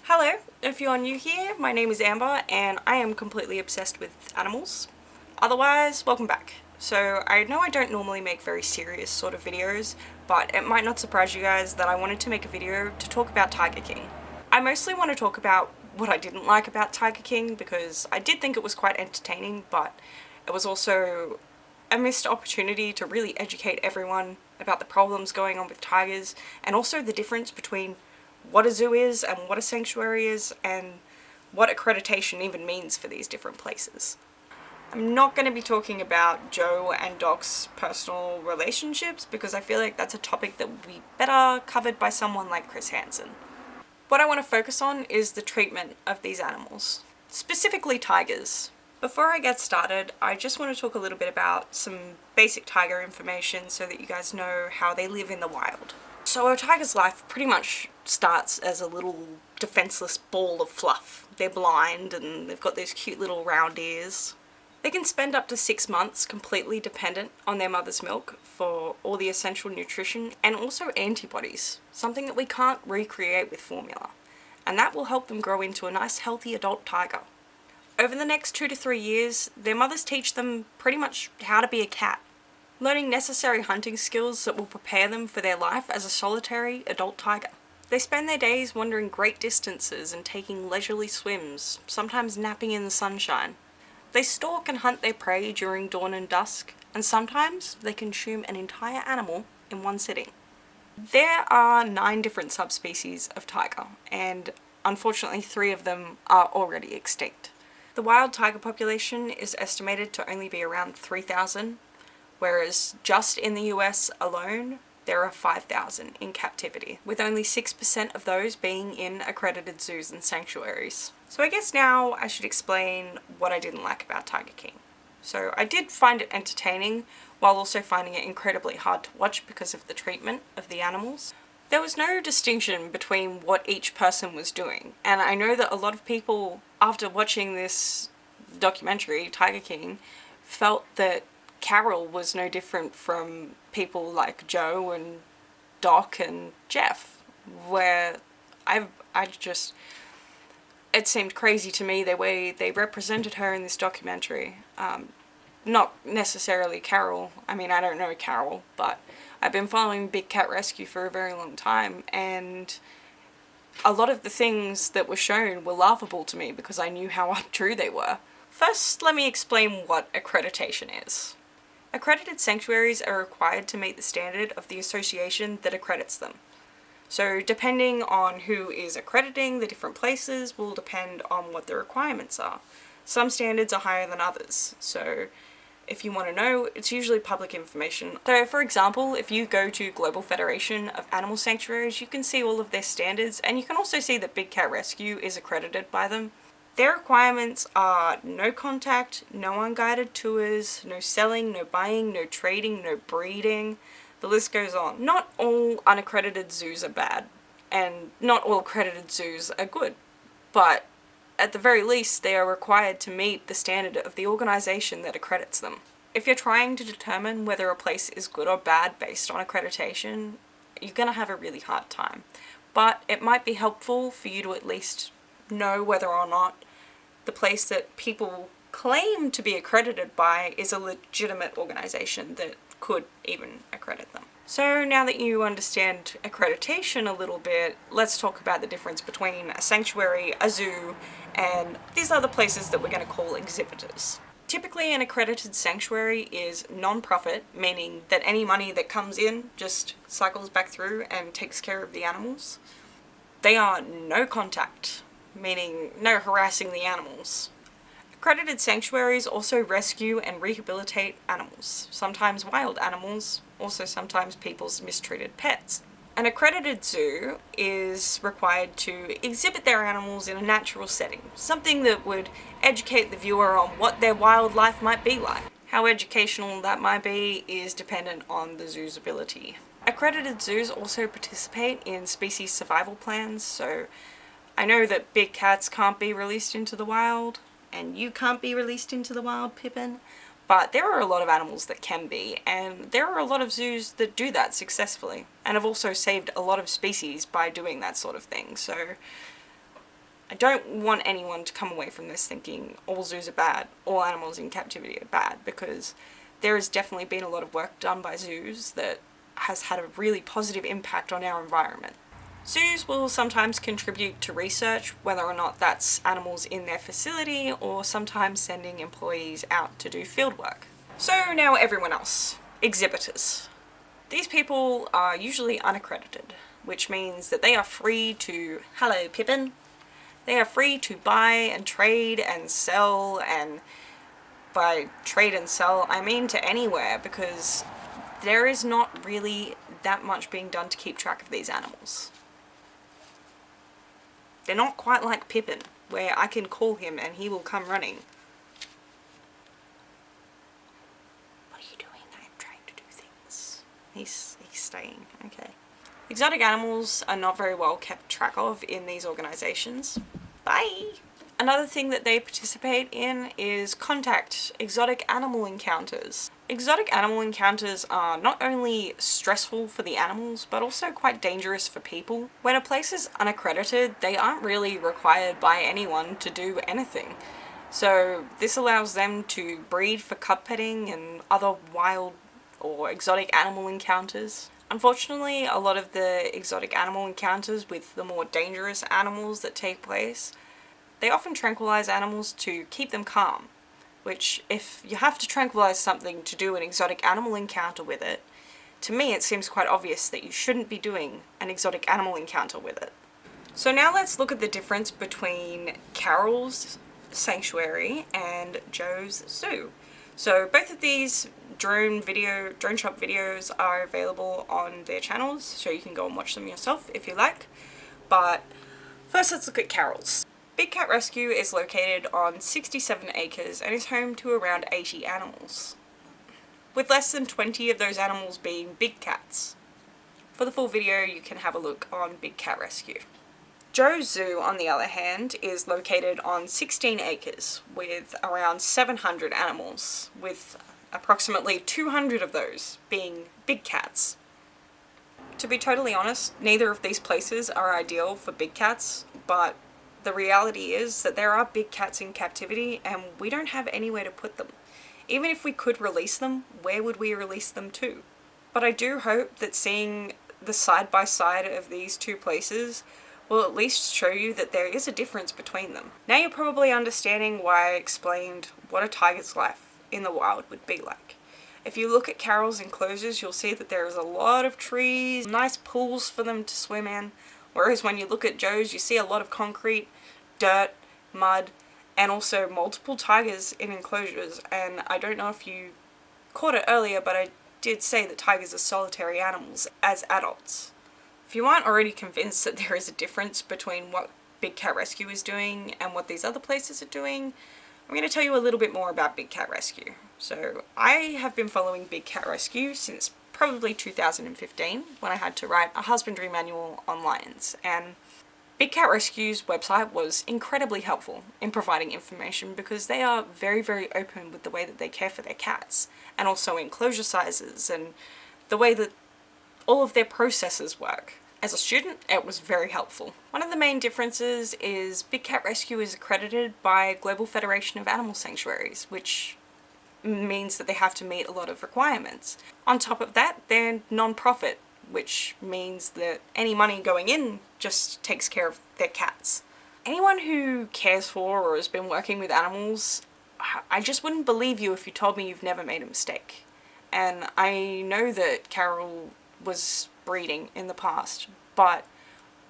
Hello, if you're new here, my name is Amber and I am completely obsessed with animals. Otherwise, welcome back. So I know I don't normally make very serious sort of videos, but it might not surprise you guys that I wanted to make a video to talk about Tiger King. I mostly want to talk about what I didn't like about Tiger King because I did think it was quite entertaining, but it was also a missed opportunity to really educate everyone about the problems going on with tigers and also the difference between what a zoo is and what a sanctuary is and what accreditation even means for these different places. I'm not going to be talking about Joe and Doc's personal relationships because I feel like that's a topic that would be better covered by someone like Chris Hansen. What I want to focus on is the treatment of these animals, specifically tigers. Before I get started, I just want to talk a little bit about some basic tiger information so that you guys know how they live in the wild. So a tiger's life pretty much starts as a little defenseless ball of fluff. They're blind and they've got those cute little round ears. They can spend up to 6 months completely dependent on their mother's milk for all the essential nutrition and also antibodies, something that we can't recreate with formula. And that will help them grow into a nice healthy adult tiger. Over the next 2 to 3 years, their mothers teach them pretty much how to be a cat, learning necessary hunting skills that will prepare them for their life as a solitary adult tiger. They spend their days wandering great distances and taking leisurely swims, sometimes napping in the sunshine. They stalk and hunt their prey during dawn and dusk, and sometimes they consume an entire animal in one sitting. There are 9 different subspecies of tiger, and unfortunately 3 of them are already extinct. The wild tiger population is estimated to only be around 3,000, whereas just in the US alone, there are 5,000 in captivity, with only 6% of those being in accredited zoos and sanctuaries. So I guess now I should explain what I didn't like about Tiger King. So I did find it entertaining, while also finding it incredibly hard to watch because of the treatment of the animals. There was no distinction between what each person was doing, and I know that a lot of people, after watching this documentary, Tiger King, felt that Carol was no different from people like Joe and Doc and Jeff, where it seemed crazy to me the way they represented her in this documentary. Not necessarily Carol. I mean, I don't know Carol, but I've been following Big Cat Rescue for a very long time, and a lot of the things that were shown were laughable to me because I knew how untrue they were. First, let me explain what accreditation is. Accredited sanctuaries are required to meet the standard of the association that accredits them. So depending on who is accrediting the different places will depend on what the requirements are. Some standards are higher than others, so if you want to know, it's usually public information. So for example, if you go to Global Federation of Animal Sanctuaries, you can see all of their standards, and you can also see that Big Cat Rescue is accredited by them. Their requirements are no contact, no unguided tours, no selling, no buying, no trading, no breeding. The list goes on. Not all unaccredited zoos are bad, and not all accredited zoos are good, but at the very least they are required to meet the standard of the organisation that accredits them. If you're trying to determine whether a place is good or bad based on accreditation, you're going to have a really hard time. But it might be helpful for you to at least know whether or not the place that people claim to be accredited by is a legitimate organisation that could even accredit them. So now that you understand accreditation a little bit, let's talk about the difference between a sanctuary, a zoo, and these other places that we're going to call exhibitors. Typically an accredited sanctuary is non-profit, meaning that any money that comes in just cycles back through and takes care of the animals. They are no contact, meaning no harassing the animals. Accredited sanctuaries also rescue and rehabilitate animals, sometimes wild animals, also sometimes people's mistreated pets. An accredited zoo is required to exhibit their animals in a natural setting, something that would educate the viewer on what their wildlife might be like. How educational that might be is dependent on the zoo's ability. Accredited zoos also participate in species survival plans, so I know that big cats can't be released into the wild, and you can't be released into the wild, Pippin, but there are a lot of animals that can be, and there are a lot of zoos that do that successfully, and have also saved a lot of species by doing that sort of thing. So I don't want anyone to come away from this thinking all zoos are bad, all animals in captivity are bad, because there has definitely been a lot of work done by zoos that has had a really positive impact on our environment. Zoos will sometimes contribute to research, whether or not that's animals in their facility or sometimes sending employees out to do field work. So now everyone else. Exhibitors. These people are usually unaccredited, which means that they are free to, hello Pippin, they are free to buy and trade and sell, and by trade and sell I mean to anywhere, because there is not really that much being done to keep track of these animals. They're not quite like Pippin, where I can call him and he will come running. What are you doing? I'm trying to do things. He's staying. Okay. Exotic animals are not very well kept track of in these organisations. Bye! Another thing that they participate in is contact exotic animal encounters. Exotic animal encounters are not only stressful for the animals, but also quite dangerous for people. When a place is unaccredited, they aren't really required by anyone to do anything. So this allows them to breed for cub petting and other wild or exotic animal encounters. Unfortunately, a lot of the exotic animal encounters with the more dangerous animals that take place, they often tranquilize animals to keep them calm, which, if you have to tranquilize something to do an exotic animal encounter with it, to me it seems quite obvious that you shouldn't be doing an exotic animal encounter with it. So now let's look at the difference between Carol's sanctuary and Joe's zoo. So both of these drone shot videos are available on their channels, so you can go and watch them yourself if you like. But first let's look at Carol's. Big Cat Rescue is located on 67 acres and is home to around 80 animals, with less than 20 of those animals being big cats. For the full video you can have a look on Big Cat Rescue. Joe's Zoo, on the other hand, is located on 16 acres with around 700 animals, with approximately 200 of those being big cats. To be totally honest, neither of these places are ideal for big cats, but the reality is that there are big cats in captivity and we don't have anywhere to put them. Even if we could release them, where would we release them to? But I do hope that seeing the side by side of these two places will at least show you that there is a difference between them. Now you're probably understanding why I explained what a tiger's life in the wild would be like. If you look at Carol's enclosures, you'll see that there is a lot of trees, nice pools for them to swim in, whereas when you look at Joe's, you see a lot of concrete, dirt, mud, and also multiple tigers in enclosures. And I don't know if you caught it earlier, but I did say that tigers are solitary animals as adults. If you aren't already convinced that there is a difference between what Big Cat Rescue is doing and what these other places are doing, I'm going to tell you a little bit more about Big Cat Rescue. So I have been following Big Cat Rescue since probably 2015, when I had to write a husbandry manual on lions, and Big Cat Rescue's website was incredibly helpful in providing information because they are very, very open with the way that they care for their cats, and also enclosure sizes and the way that all of their processes work. As a student, it was very helpful. One of the main differences is Big Cat Rescue is accredited by Global Federation of Animal Sanctuaries, which means that they have to meet a lot of requirements. On top of that, they're non-profit, which means that any money going in just takes care of their cats. Anyone who cares for or has been working with animals, I just wouldn't believe you if you told me you've never made a mistake. And I know that Carol was breeding in the past, but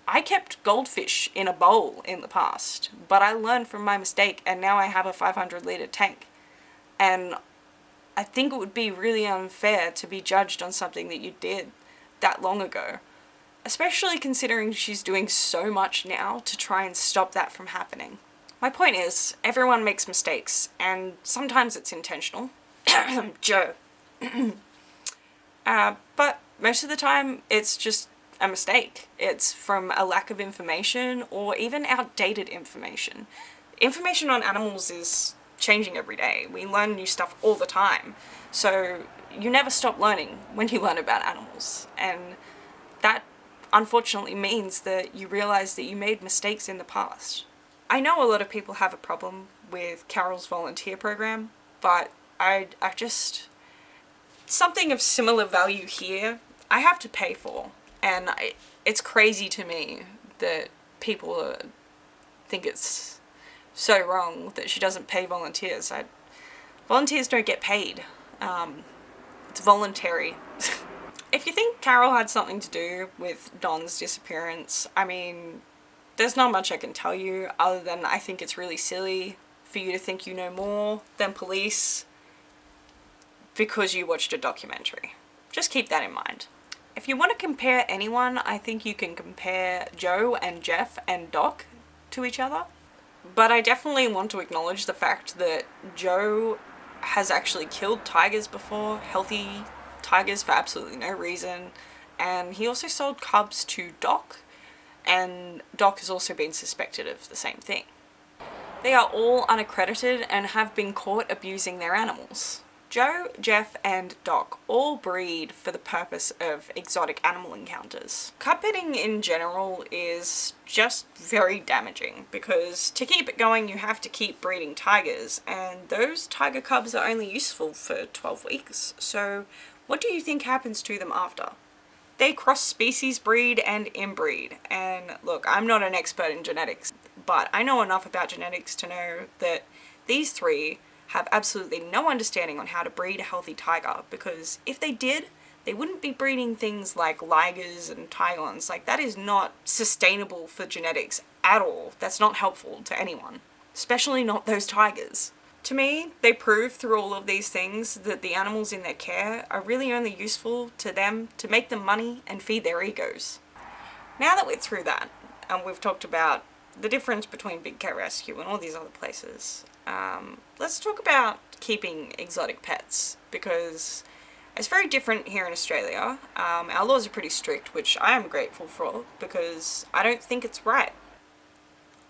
I kept goldfish in a bowl in the past, but I learned from my mistake and now I have a 500-litre tank. And I think it would be really unfair to be judged on something that you did that long ago, especially considering she's doing so much now to try and stop that from happening. My point is, everyone makes mistakes, and sometimes it's intentional. Joe. But most of the time, it's just a mistake. It's from a lack of information or even outdated information. Information on animals is changing every day. We learn new stuff all the time. So you never stop learning when you learn about animals. And that unfortunately means that you realize that you made mistakes in the past. I know a lot of people have a problem with Carol's volunteer program, but I just, something of similar value here, I have to pay for. And it's crazy to me that people think it's so wrong that she doesn't pay volunteers. Volunteers don't get paid. It's voluntary. If you think Carol had something to do with Don's disappearance, I mean, there's not much I can tell you other than I think it's really silly for you to think you know more than police because you watched a documentary. Just keep that in mind. If you want to compare anyone, I think you can compare Joe and Jeff and Doc to each other. But I definitely want to acknowledge the fact that Joe has actually killed tigers before, healthy tigers for absolutely no reason, and he also sold cubs to Doc, and Doc has also been suspected of the same thing. They are all unaccredited and have been caught abusing their animals. Joe, Jeff, and Doc all breed for the purpose of exotic animal encounters. Cub petting in general is just very damaging because to keep it going you have to keep breeding tigers, and those tiger cubs are only useful for 12 weeks, so what do you think happens to them after? They cross-species breed and inbreed, and look, I'm not an expert in genetics, but I know enough about genetics to know that these three have absolutely no understanding on how to breed a healthy tiger, because if they did, they wouldn't be breeding things like ligers and tigons. Like, that is not sustainable for genetics at all. That's not helpful to anyone, especially not those tigers. To me, they prove through all of these things that the animals in their care are really only useful to them to make them money and feed their egos. Now that we're through that, and we've talked about the difference between Big Cat Rescue and all these other places, let's talk about keeping exotic pets, because it's very different here in Australia. Our laws are pretty strict, which I am grateful for, because I don't think it's right.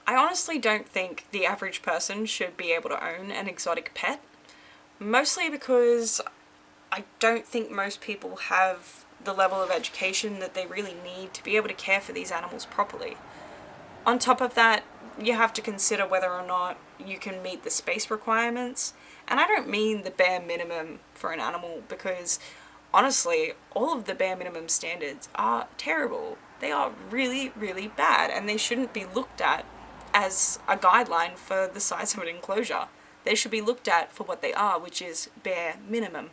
I honestly don't think the average person should be able to own an exotic pet, mostly because I don't think most people have the level of education that they really need to be able to care for these animals properly. On top of that, you have to consider whether or not you can meet the space requirements, and I don't mean the bare minimum for an animal, because honestly, all of the bare minimum standards are terrible. They are really, really bad, and they shouldn't be looked at as a guideline for the size of an enclosure. They should be looked at for what they are, which is bare minimum.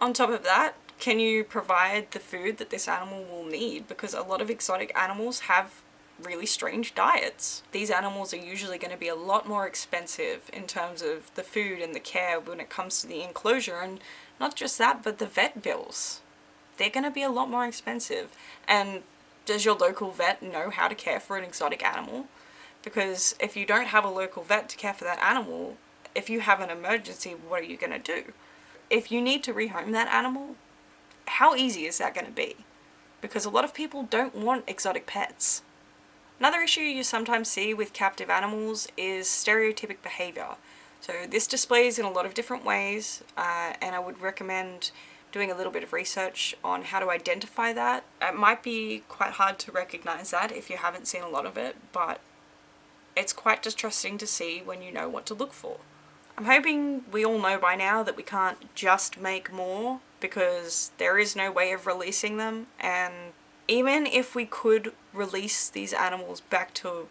On top of that, can you provide the food that this animal will need? Because a lot of exotic animals have really strange diets. These animals are usually going to be a lot more expensive in terms of the food and the care when it comes to the enclosure, and not just that, but the vet bills. They're going to be a lot more expensive. And does your local vet know how to care for an exotic animal? Because if you don't have a local vet to care for that animal, if you have an emergency, what are you going to do? If you need to rehome that animal, how easy is that going to be? Because a lot of people don't want exotic pets. Another issue you sometimes see with captive animals is stereotypic behaviour. So this displays in a lot of different ways, and I would recommend doing a little bit of research on how to identify that. It might be quite hard to recognise that if you haven't seen a lot of it, but it's quite distressing to see when you know what to look for. I'm hoping we all know by now that we can't just make more, because there is no way of releasing them, and even if we could release these animals back to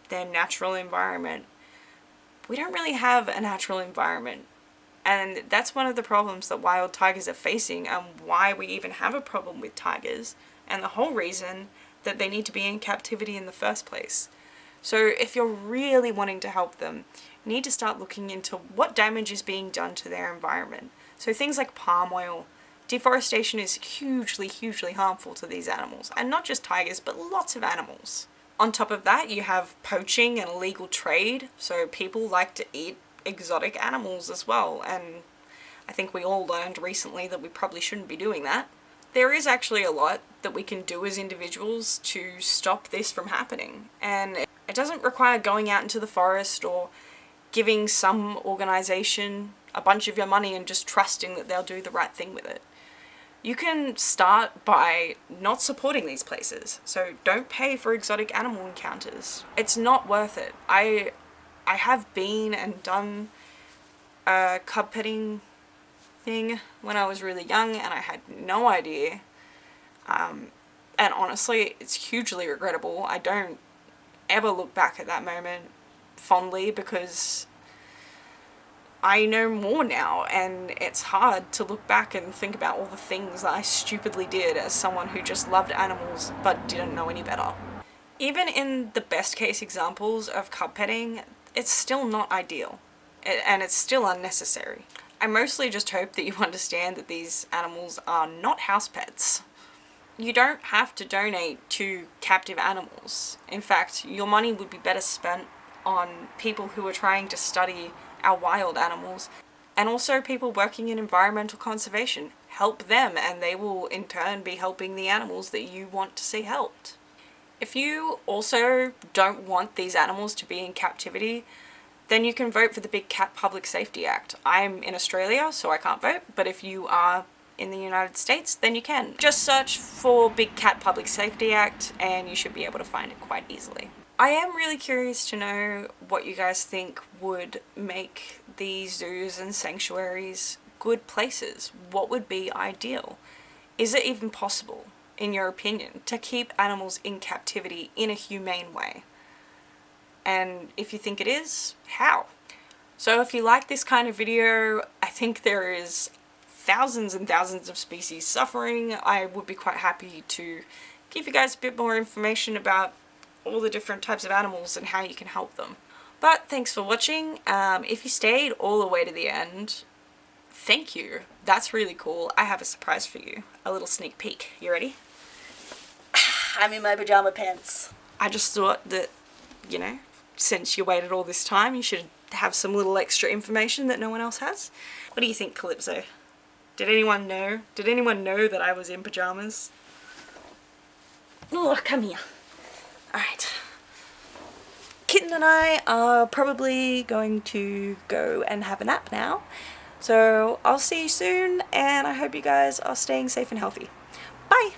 their natural environment, we don't really have a natural environment. And that's one of the problems that wild tigers are facing, and why we even have a problem with tigers, and the whole reason that they need to be in captivity in the first place. So if you're really wanting to help them, you need to start looking into what damage is being done to their environment. So things like palm oil. Deforestation is hugely, hugely harmful to these animals, and not just tigers, but lots of animals. On top of that, you have poaching and illegal trade, so people like to eat exotic animals as well, and I think we all learned recently that we probably shouldn't be doing that. There is actually a lot that we can do as individuals to stop this from happening, and it doesn't require going out into the forest or giving some organisation a bunch of your money and just trusting that they'll do the right thing with it. You can start by not supporting these places. So don't pay for exotic animal encounters. It's not worth it. I have been and done a cub petting thing when I was really young, and I had no idea. And honestly, it's hugely regrettable. I don't ever look back at that moment fondly because I know more now, and it's hard to look back and think about all the things that I stupidly did as someone who just loved animals but didn't know any better. Even in the best case examples of cub petting, it's still not ideal, and it's still unnecessary. I mostly just hope that you understand that these animals are not house pets. You don't have to donate to captive animals. In fact, your money would be better spent on people who are trying to study our wild animals, and also people working in environmental conservation. Help them, and they will in turn be helping the animals that you want to see helped. If you also don't want these animals to be in captivity, then you can vote for the Big Cat Public Safety Act. I'm in Australia, so I can't vote, but if you are in the United States, then you can. Just search for Big Cat Public Safety Act and you should be able to find it quite easily. I am really curious to know what you guys think would make these zoos and sanctuaries good places. What would be ideal? Is it even possible, in your opinion, to keep animals in captivity in a humane way? And if you think it is, how? So if you like this kind of video, I think there is thousands and thousands of species suffering. I would be quite happy to give you guys a bit more information about all the different types of animals and how you can help them. But thanks for watching. If you stayed all the way to the end, thank you. That's really cool. I have a surprise for you. A little sneak peek. You ready? I'm in my pajama pants. I just thought that, you know, since you waited all this time, you should have some little extra information that no one else has. What do you think, Calypso? Did anyone know? Did anyone know that I was in pajamas? Oh, come here. Alright. Kitten and I are probably going to go and have a nap now. So I'll see you soon, and I hope you guys are staying safe and healthy. Bye!